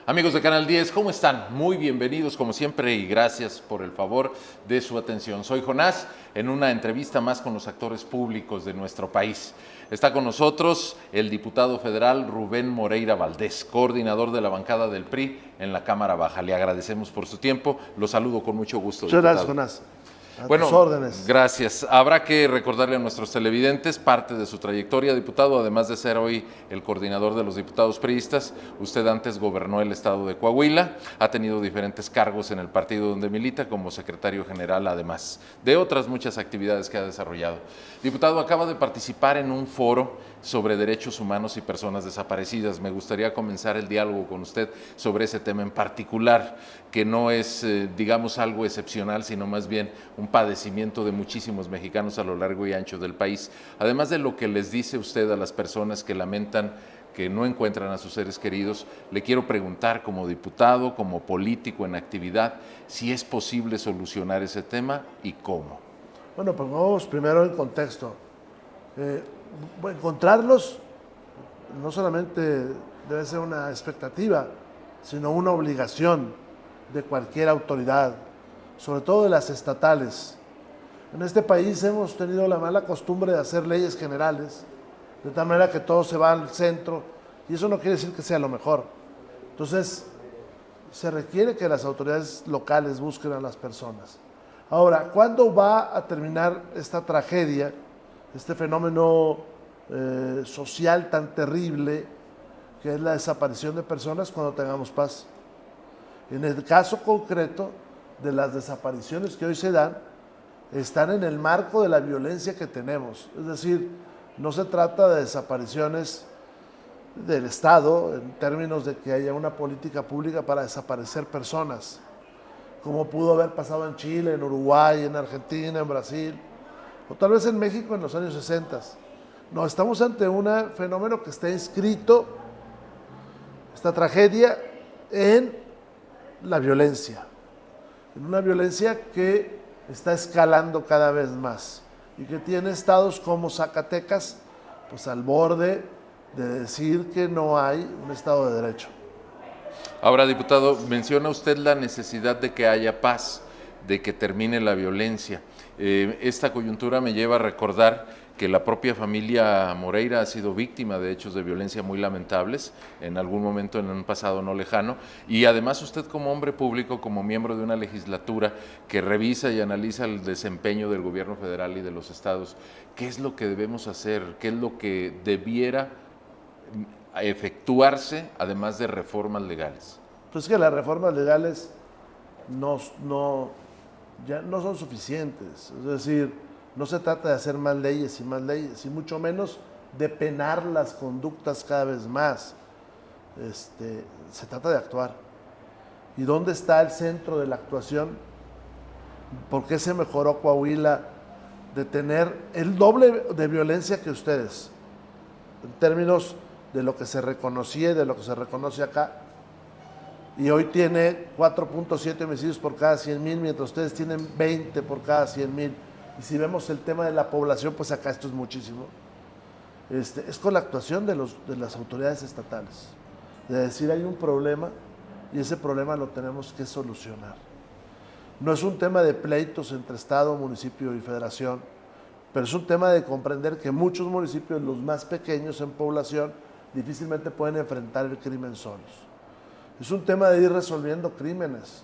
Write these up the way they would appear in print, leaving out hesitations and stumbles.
Amigos de Canal 10, ¿cómo están? Muy bienvenidos como siempre y gracias por el favor de su atención. Soy Jonás en una entrevista más con los actores públicos de nuestro país. Está con nosotros el diputado federal Rubén Moreira Valdés, coordinador de la bancada del PRI en la Cámara Baja. Le agradecemos por su tiempo, lo saludo con mucho gusto. Muchas gracias, Jonás. A tus órdenes. Gracias. Habrá que recordarle a nuestros televidentes parte de su trayectoria, diputado, además de ser hoy el coordinador de los diputados priistas. Usted antes gobernó el estado de Coahuila, ha tenido diferentes cargos en el partido donde milita, como secretario general, además de otras muchas actividades que ha desarrollado. Diputado, acaba de participar en un foro sobre derechos humanos y personas desaparecidas. Me gustaría comenzar el diálogo con usted sobre ese tema en particular, que no es, digamos, algo excepcional, sino más bien un padecimiento de muchísimos mexicanos a lo largo y ancho del país. Además de lo que les dice usted a las personas que lamentan que no encuentran a sus seres queridos, le quiero preguntar como diputado, como político en actividad, si es posible solucionar ese tema y cómo. Bueno, pongamos primero en contexto. Encontrarlos no solamente debe ser una expectativa, sino una obligación de cualquier autoridad, sobre todo de las estatales. En este país hemos tenido la mala costumbre de hacer leyes generales, de tal manera que todo se va al centro, y eso no quiere decir que sea lo mejor. Entonces, se requiere que las autoridades locales busquen a las personas. Ahora, ¿cuándo va a terminar esta tragedia, este fenómeno social tan terrible que es la desaparición de personas? Cuando tengamos paz. En el caso concreto de las desapariciones que hoy se dan, están en el marco de la violencia que tenemos. Es decir, no se trata de desapariciones del Estado en términos de que haya una política pública para desaparecer personas, como pudo haber pasado en Chile, en Uruguay, en Argentina, en Brasil, o tal vez en México en los años 60. No, estamos ante un fenómeno que está inscrito, esta tragedia, en la violencia, en una violencia que está escalando cada vez más y que tiene estados como Zacatecas, pues al borde de decir que no hay un Estado de Derecho. Ahora, diputado, menciona usted la necesidad de que haya paz, de que termine la violencia. Esta coyuntura me lleva a recordar que la propia familia Moreira ha sido víctima de hechos de violencia muy lamentables en algún momento en un pasado no lejano, y además usted como hombre público, como miembro de una legislatura que revisa y analiza el desempeño del gobierno federal y de los estados, ¿qué es lo que debemos hacer? ¿Qué es lo que debiera efectuarse además de reformas legales? Pues que las reformas legales ya no son suficientes. Es decir, no se trata de hacer más leyes, y mucho menos de penar las conductas cada vez más. Se trata de actuar. ¿Y dónde está el centro de la actuación? ¿Por qué se mejoró Coahuila de tener el doble de violencia que ustedes? En términos de lo que se reconocía y de lo que se reconoce acá. Y hoy tiene 4.7 homicidios por cada 100,000, mientras ustedes tienen 20 por cada 100,000. Y si vemos el tema de la población, pues acá esto es muchísimo. Es con la actuación de las autoridades estatales. De decir, hay un problema y ese problema lo tenemos que solucionar. No es un tema de pleitos entre Estado, municipio y federación, pero es un tema de comprender que muchos municipios, los más pequeños en población, difícilmente pueden enfrentar el crimen solos. Es un tema de ir resolviendo crímenes.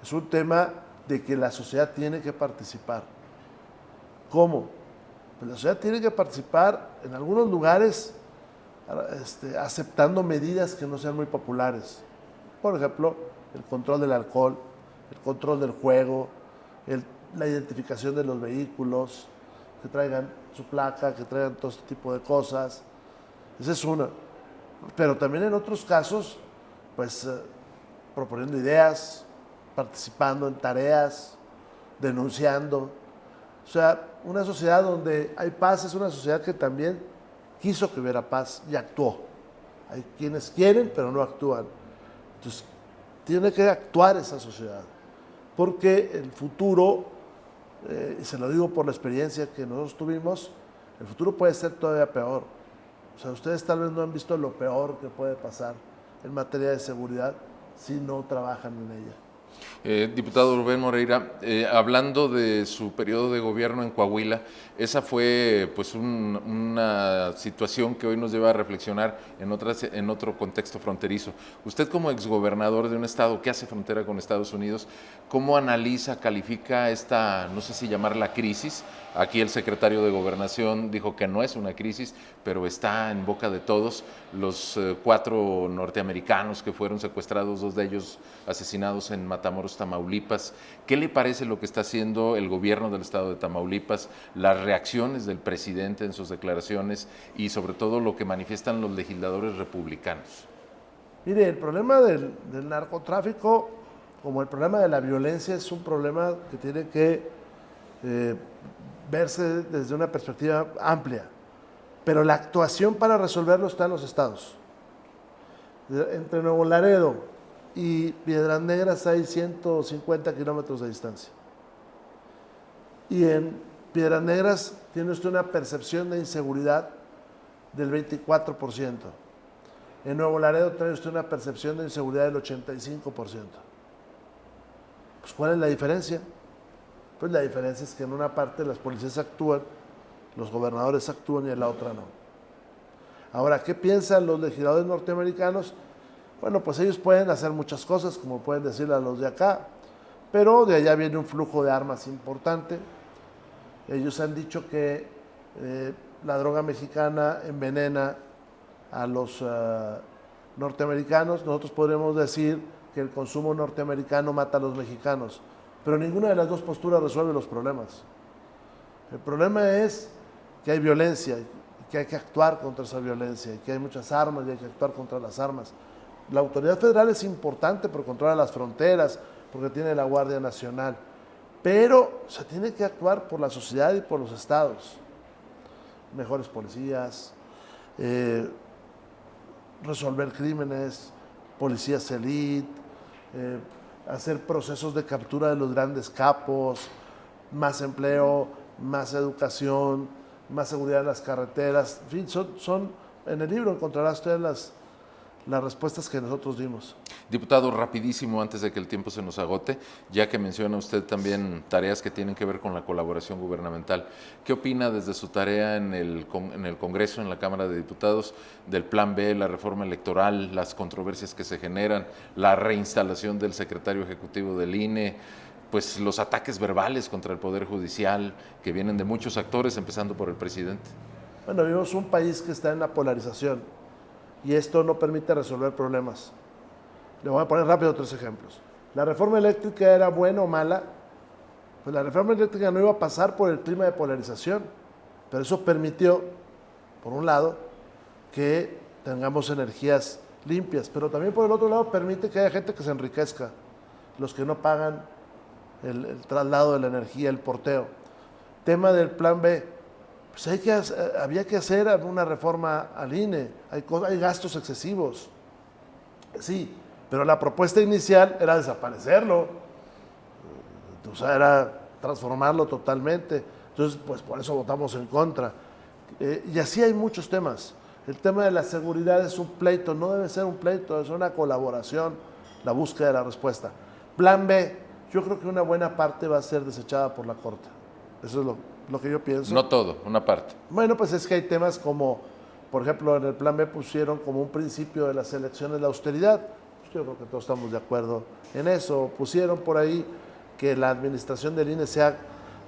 Es un tema de que la sociedad tiene que participar. ¿Cómo? Pues la sociedad tiene que participar en algunos lugares aceptando medidas que no sean muy populares. Por ejemplo, el control del alcohol, el control del juego, la identificación de los vehículos, que traigan su placa, que traigan todo este tipo de cosas. Esa es una. Pero también en otros casos, pues proponiendo ideas, participando en tareas, denunciando. O sea, una sociedad donde hay paz es una sociedad que también quiso que hubiera paz y actuó. Hay quienes quieren, pero no actúan. Entonces, tiene que actuar esa sociedad, porque el futuro, y se lo digo por la experiencia que nosotros tuvimos, el futuro puede ser todavía peor. O sea, ustedes tal vez no han visto lo peor que puede pasar, en materia de seguridad si no trabajan en ella. Diputado Rubén Moreira, hablando de su periodo de gobierno en Coahuila, esa fue pues una situación que hoy nos lleva a reflexionar en otro contexto fronterizo. Usted como exgobernador de un estado que hace frontera con Estados Unidos, ¿cómo analiza, califica esta, no sé si llamarla crisis? Aquí el secretario de Gobernación dijo que no es una crisis, pero está en boca de todos. Los 4 norteamericanos que fueron secuestrados, 2 de ellos asesinados en Matamoros, Tamaulipas. ¿Qué le parece lo que está haciendo el gobierno del estado de Tamaulipas, las reacciones del presidente en sus declaraciones y sobre todo lo que manifiestan los legisladores republicanos? Mire, el problema del narcotráfico, como el problema de la violencia, es un problema que tiene que verse desde una perspectiva amplia, pero la actuación para resolverlo está en los estados. Entre Nuevo Laredo y Piedras Negras hay 150 kilómetros de distancia. Y en Piedras Negras tiene usted una percepción de inseguridad del 24%. En Nuevo Laredo tiene usted una percepción de inseguridad del 85%. Pues, ¿cuál es la diferencia? Pues la diferencia es que en una parte las policías actúan, los gobernadores actúan y en la otra no. Ahora, ¿qué piensan los legisladores norteamericanos? Bueno, pues ellos pueden hacer muchas cosas, como pueden decirle a los de acá, pero de allá viene un flujo de armas importante. Ellos han dicho que la droga mexicana envenena a los norteamericanos. Nosotros podríamos decir que el consumo norteamericano mata a los mexicanos, pero ninguna de las dos posturas resuelve los problemas. El problema es que hay violencia y que hay que actuar contra esa violencia y que hay muchas armas y hay que actuar contra las armas. La autoridad federal es importante porque controla las fronteras, porque tiene la Guardia Nacional, pero se tiene que actuar por la sociedad y por los estados. Mejores policías, resolver crímenes, policías elite, hacer procesos de captura de los grandes capos, más empleo, más educación, más seguridad en las carreteras. En fin, en el libro encontrará usted las respuestas que nosotros dimos. Diputado, rapidísimo, antes de que el tiempo se nos agote, ya que menciona usted también tareas que tienen que ver con la colaboración gubernamental, ¿qué opina desde su tarea en el Congreso, en la Cámara de Diputados, del Plan B, la reforma electoral, las controversias que se generan, la reinstalación del secretario ejecutivo del INE, pues los ataques verbales contra el Poder Judicial que vienen de muchos actores, empezando por el presidente? Bueno, vivimos un país que está en la polarización y esto no permite resolver problemas. Le voy a poner rápido 3 ejemplos. ¿La reforma eléctrica era buena o mala? Pues la reforma eléctrica no iba a pasar por el clima de polarización, pero eso permitió, por un lado, que tengamos energías limpias, pero también por el otro lado permite que haya gente que se enriquezca, los que no pagan el traslado de la energía, el porteo. Tema del plan B, pues había que hacer una reforma al INE, hay gastos excesivos, sí, pero la propuesta inicial era desaparecerlo, o sea, era transformarlo totalmente. Entonces, pues por eso votamos en contra. Y así hay muchos temas. El tema de la seguridad es un pleito, no debe ser un pleito, es una colaboración, la búsqueda de la respuesta. Plan B, yo creo que una buena parte va a ser desechada por la Corte. Eso es lo que yo pienso. No todo, una parte. Bueno, pues es que hay temas como, por ejemplo, en el Plan B pusieron como un principio de las elecciones la austeridad. Yo creo que todos estamos de acuerdo en eso. Pusieron por ahí que la administración del INE sea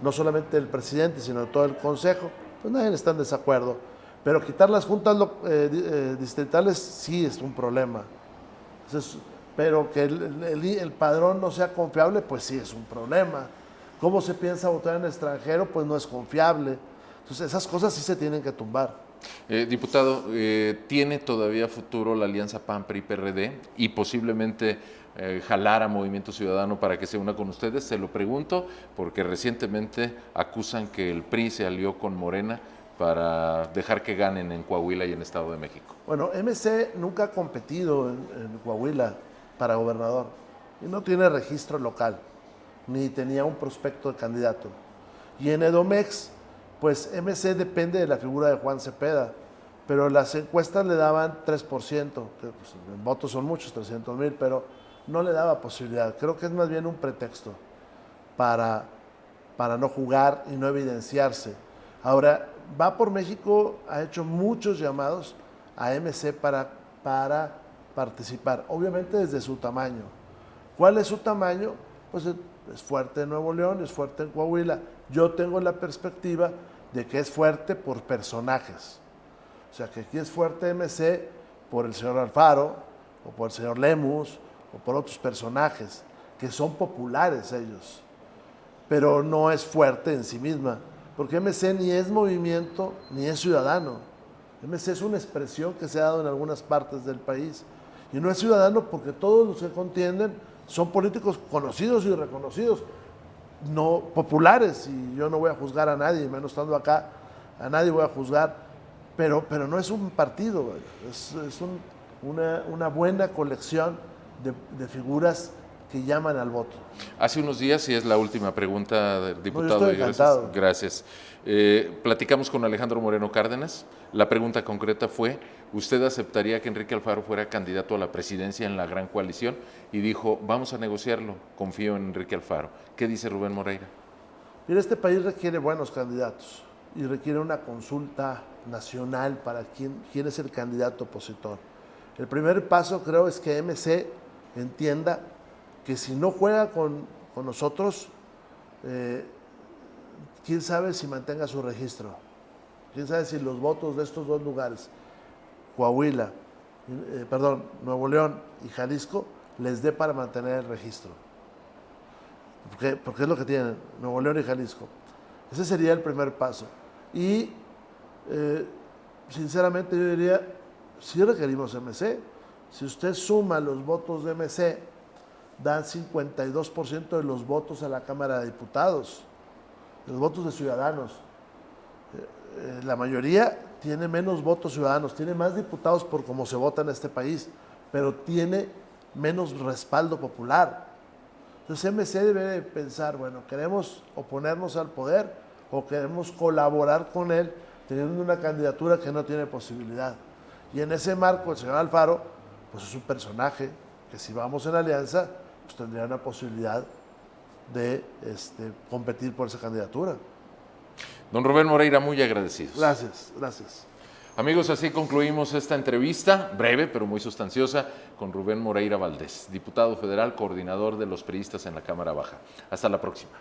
no solamente el presidente, sino todo el consejo. Pues nadie está en desacuerdo. Pero quitar las juntas distritales sí es un problema. Entonces, pero que el padrón no sea confiable, pues sí es un problema. ¿Cómo se piensa votar en el extranjero? Pues no es confiable. Entonces esas cosas sí se tienen que tumbar. Diputado, ¿tiene todavía futuro la alianza PAN-PRI-PRD y posiblemente jalar a Movimiento Ciudadano para que se una con ustedes? Se lo pregunto porque recientemente acusan que el PRI se alió con Morena para dejar que ganen en Coahuila y en Estado de México. Bueno, MC nunca ha competido en Coahuila para gobernador y no tiene registro local, ni tenía un prospecto de candidato. Y en Edomex, pues MC depende de la figura de Juan Cepeda, pero las encuestas le daban 3%, que pues, en votos son muchos, 300,000, pero no le daba posibilidad. Creo que es más bien un pretexto para no jugar y no evidenciarse. Ahora, Va por México ha hecho muchos llamados a MC para participar, obviamente desde su tamaño. ¿Cuál es su tamaño? Pues es fuerte en Nuevo León, es fuerte en Coahuila. Yo tengo la perspectiva de que es fuerte por personajes. O sea, que aquí es fuerte MC por el señor Alfaro, o por el señor Lemus, o por otros personajes, que son populares ellos, pero no es fuerte en sí misma, porque MC ni es movimiento, ni es ciudadano. MC es una expresión que se ha dado en algunas partes del país, y no es ciudadano porque todos los que contienden son políticos conocidos y reconocidos, no populares, y yo no voy a juzgar a nadie, menos estando acá, a nadie voy a juzgar, pero no es un partido, es una buena colección de figuras que llaman al voto. Hace unos días, y es la última pregunta del diputado, yo estoy encantado. Gracias. Platicamos con Alejandro Moreno Cárdenas. La pregunta concreta fue, ¿usted aceptaría que Enrique Alfaro fuera candidato a la presidencia en la gran coalición? Y dijo, vamos a negociarlo, confío en Enrique Alfaro. ¿Qué dice Rubén Moreira? Mira, este país requiere buenos candidatos y requiere una consulta nacional para quién es el candidato opositor. El primer paso, creo, es que MC entienda que si no juega con nosotros, quién sabe si mantenga su registro, quién sabe si los votos de estos dos lugares, Coahuila, Nuevo León y Jalisco, les dé para mantener el registro. Porque es lo que tienen, Nuevo León y Jalisco. Ese sería el primer paso. Y sinceramente yo diría, sí requerimos MC. Si usted suma los votos de MC, dan 52% de los votos a la Cámara de Diputados, los votos de ciudadanos. La mayoría tiene menos votos ciudadanos, tiene más diputados por cómo se vota en este país, pero tiene menos respaldo popular. Entonces MC debe de pensar, bueno, ¿queremos oponernos al poder o queremos colaborar con él teniendo una candidatura que no tiene posibilidad? Y en ese marco el señor Alfaro, pues es un personaje que si vamos en alianza, pues tendría una posibilidad de competir por esa candidatura. Don Rubén Moreira, muy agradecidos. Gracias, gracias. Amigos, así concluimos esta entrevista, breve pero muy sustanciosa, con Rubén Moreira Valdés, diputado federal, coordinador de los priistas en la Cámara Baja. Hasta la próxima.